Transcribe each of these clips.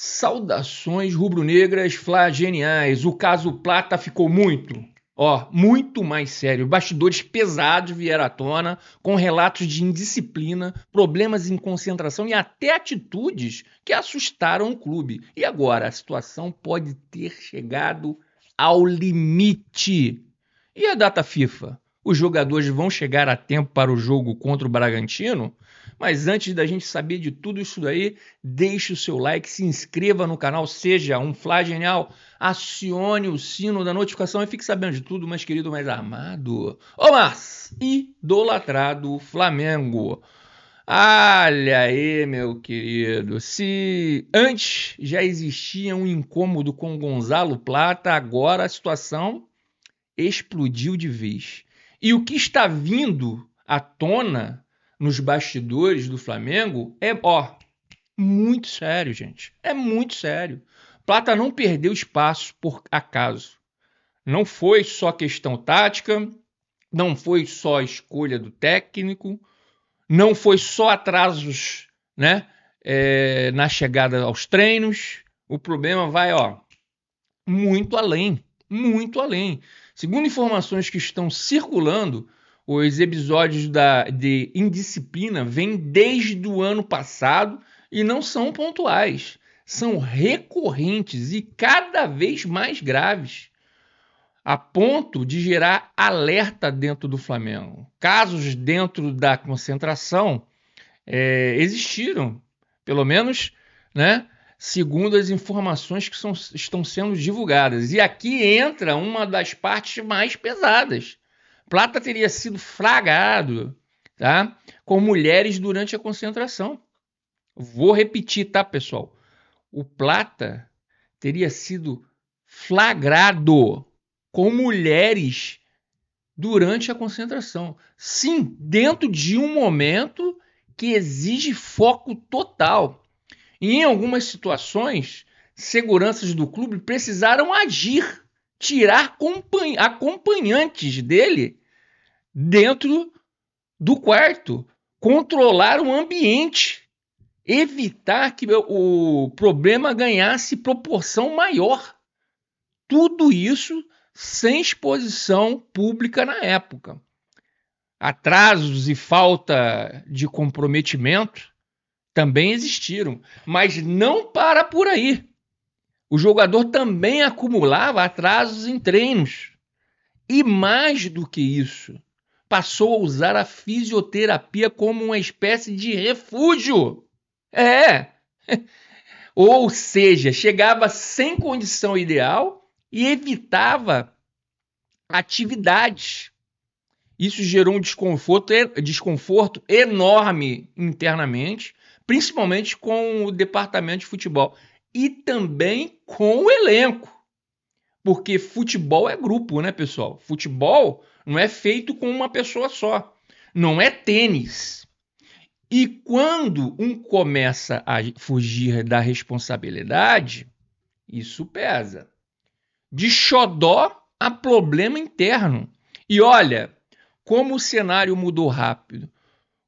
Saudações rubro-negras flageniais. O caso Plata ficou muito mais sério. Bastidores pesados vieram à tona, com relatos de indisciplina, problemas em concentração e até atitudes que assustaram o clube. E agora, a situação pode ter chegado ao limite. E a data FIFA? Os jogadores vão chegar a tempo para o jogo contra o Bragantino? Mas antes da gente saber de tudo isso daí, deixe o seu like, se inscreva no canal, seja um flagenial, acione o sino da notificação e fique sabendo de tudo, mais querido, mais amado. Ô, mas idolatrado Flamengo. Olha aí, meu querido, se antes já existia um incômodo com Gonzalo Plata, agora a situação explodiu de vez. E o que está vindo à tona nos bastidores do Flamengo é, muito sério, gente. É muito sério. Plata não perdeu espaço por acaso. Não foi só questão tática, não foi só escolha do técnico, não foi só atrasos, né, na chegada aos treinos. O problema vai, muito além, muito além. Segundo informações que estão circulando, os episódios de indisciplina vêm desde o ano passado e não são pontuais. São recorrentes e cada vez mais graves, a ponto de gerar alerta dentro do Flamengo. Casos dentro da concentração existiram, pelo menos, né, segundo as informações que estão sendo divulgadas. E aqui entra uma das partes mais pesadas. Plata teria sido flagrado, tá, com mulheres durante a concentração. Vou repetir, tá, pessoal? O Plata teria sido flagrado com mulheres durante a concentração. Sim, dentro de um momento que exige foco total. E em algumas situações, seguranças do clube precisaram agir, tirar acompanhantes dele dentro do quarto, controlar o ambiente, evitar que o problema ganhasse proporção maior. Tudo isso sem exposição pública na época. Atrasos e falta de comprometimento também existiram, mas não para por aí. O jogador também acumulava atrasos em treinos. E mais do que isso, passou a usar a fisioterapia como uma espécie de refúgio. Ou seja, chegava sem condição ideal e evitava atividades. Isso gerou um desconforto enorme internamente, principalmente com o departamento de futebol e também com o elenco. Porque futebol é grupo, né, pessoal? Futebol não é feito com uma pessoa só. Não é tênis. E quando um começa a fugir da responsabilidade, isso pesa. De xodó a problema interno. E olha, como o cenário mudou rápido.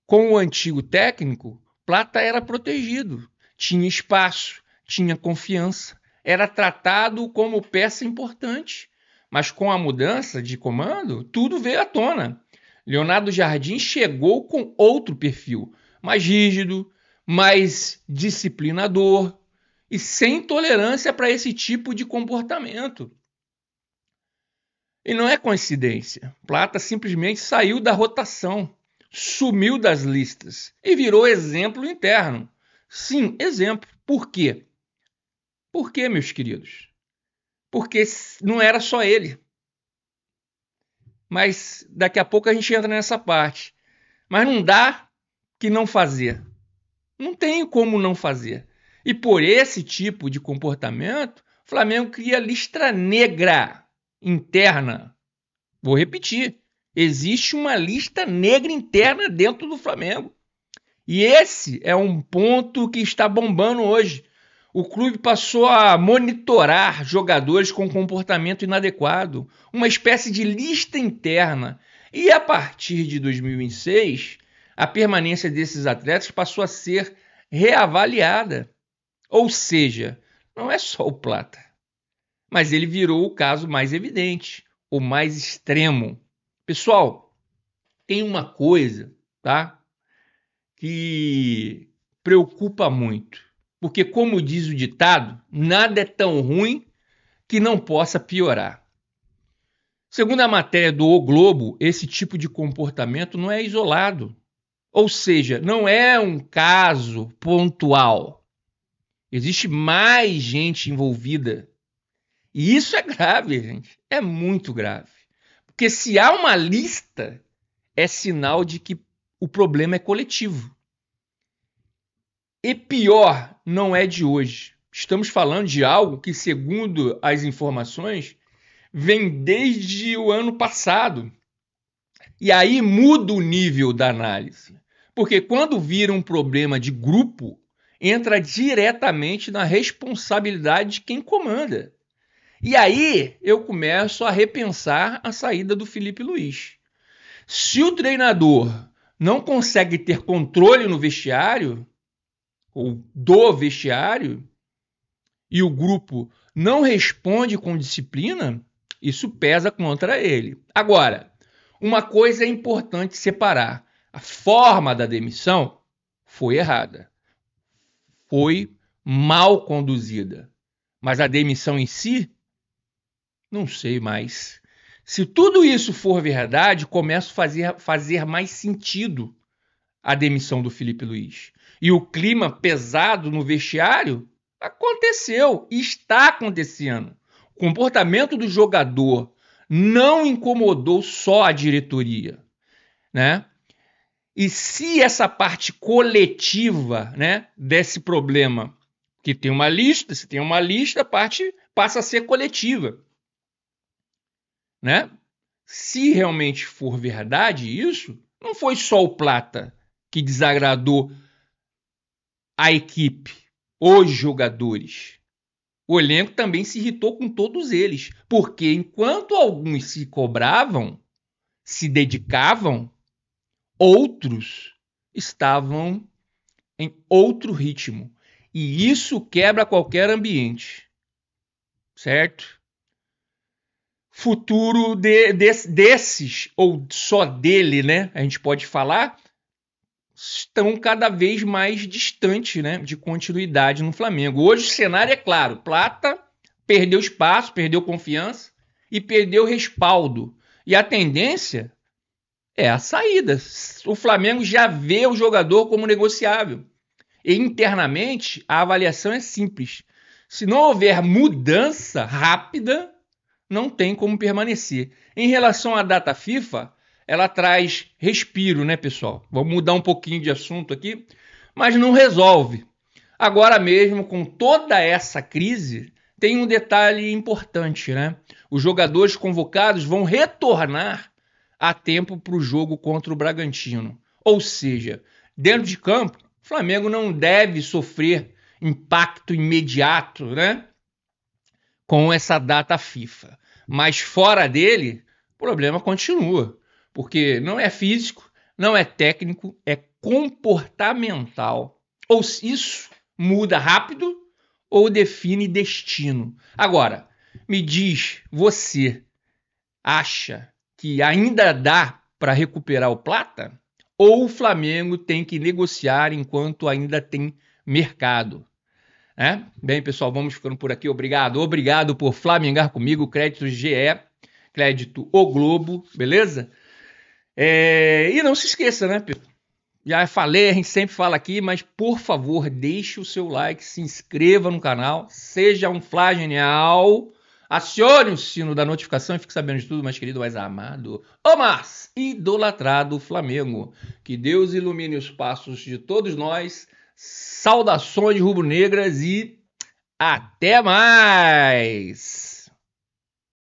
Com o antigo técnico, Plata era protegido, tinha espaço, tinha confiança, era tratado como peça importante. Mas com a mudança de comando, tudo veio à tona. Leonardo Jardim chegou com outro perfil, mais rígido, mais disciplinador e sem tolerância para esse tipo de comportamento. E não é coincidência. Plata simplesmente saiu da rotação, sumiu das listas e virou exemplo interno. Sim, exemplo. Por quê? Por quê, meus queridos? Porque não era só ele. Mas daqui a pouco a gente entra nessa parte. Mas não dá que não fazer. Não tem como não fazer. E por esse tipo de comportamento, o Flamengo cria lista negra interna. Vou repetir. Existe uma lista negra interna dentro do Flamengo. E esse é um ponto que está bombando hoje. O clube passou a monitorar jogadores com comportamento inadequado, uma espécie de lista interna. E a partir de 2026, a permanência desses atletas passou a ser reavaliada. Ou seja, não é só o Plata, mas ele virou o caso mais evidente, o mais extremo. Pessoal, tem uma coisa, tá, que preocupa muito, porque como diz o ditado, nada é tão ruim que não possa piorar. Segundo a matéria do O Globo, esse tipo de comportamento não é isolado. Ou seja, não é um caso pontual. Existe mais gente envolvida. E isso é grave, gente. É muito grave. Porque se há uma lista, é sinal de que o problema é coletivo. E pior, não é de hoje. Estamos falando de algo que, segundo as informações, vem desde o ano passado. E aí muda o nível da análise. Porque quando vira um problema de grupo, entra diretamente na responsabilidade de quem comanda. E aí eu começo a repensar a saída do Felipe Luiz. Se o treinador não consegue ter controle no vestiário, ou do vestiário, e o grupo não responde com disciplina, isso pesa contra ele. Agora, uma coisa é importante separar. A forma da demissão foi errada. Foi mal conduzida. Mas a demissão em si, não sei mais. Se tudo isso for verdade, começa a fazer mais sentido a demissão do Felipe Luiz. E o clima pesado no vestiário aconteceu, está acontecendo. O comportamento do jogador não incomodou só a diretoria, né? E se essa parte coletiva, né, desse problema, que tem uma lista, se tem uma lista, a parte passa a ser coletiva, né? Se realmente for verdade isso, não foi só o Plata que desagradou a equipe, os jogadores. O elenco também se irritou com todos eles, porque enquanto alguns se cobravam, se dedicavam, outros estavam em outro ritmo. E isso quebra qualquer ambiente, certo? Futuro desses, ou só dele, né? A gente pode falar, estão cada vez mais distantes, né, de continuidade no Flamengo. Hoje o cenário é claro, Plata perdeu espaço, perdeu confiança e perdeu respaldo. E a tendência é a saída. O Flamengo já vê o jogador como negociável. E internamente a avaliação é simples. Se não houver mudança rápida, não tem como permanecer. Em relação à data FIFA, ela traz respiro, né, pessoal? Vamos mudar um pouquinho de assunto aqui, mas não resolve. Agora mesmo, com toda essa crise, tem um detalhe importante, né? Os jogadores convocados vão retornar a tempo para o jogo contra o Bragantino. Ou seja, dentro de campo, o Flamengo não deve sofrer impacto imediato, né, com essa data FIFA. Mas fora dele, o problema continua. Porque não é físico, não é técnico, é comportamental. Ou isso muda rápido ou define destino. Agora, me diz, você acha que ainda dá para recuperar o Plata? Ou o Flamengo tem que negociar enquanto ainda tem mercado? Bem, pessoal, vamos ficando por aqui. Obrigado por flamengar comigo. Crédito GE, crédito O Globo, beleza? E não se esqueça, né? Já falei, a gente sempre fala aqui, mas por favor, deixe o seu like, se inscreva no canal, seja um Flá Genial, acione o sino da notificação e fique sabendo de tudo, mais querido, mais amado, o mais idolatrado Flamengo. Que Deus ilumine os passos de todos nós. Saudações rubro-negras e até mais!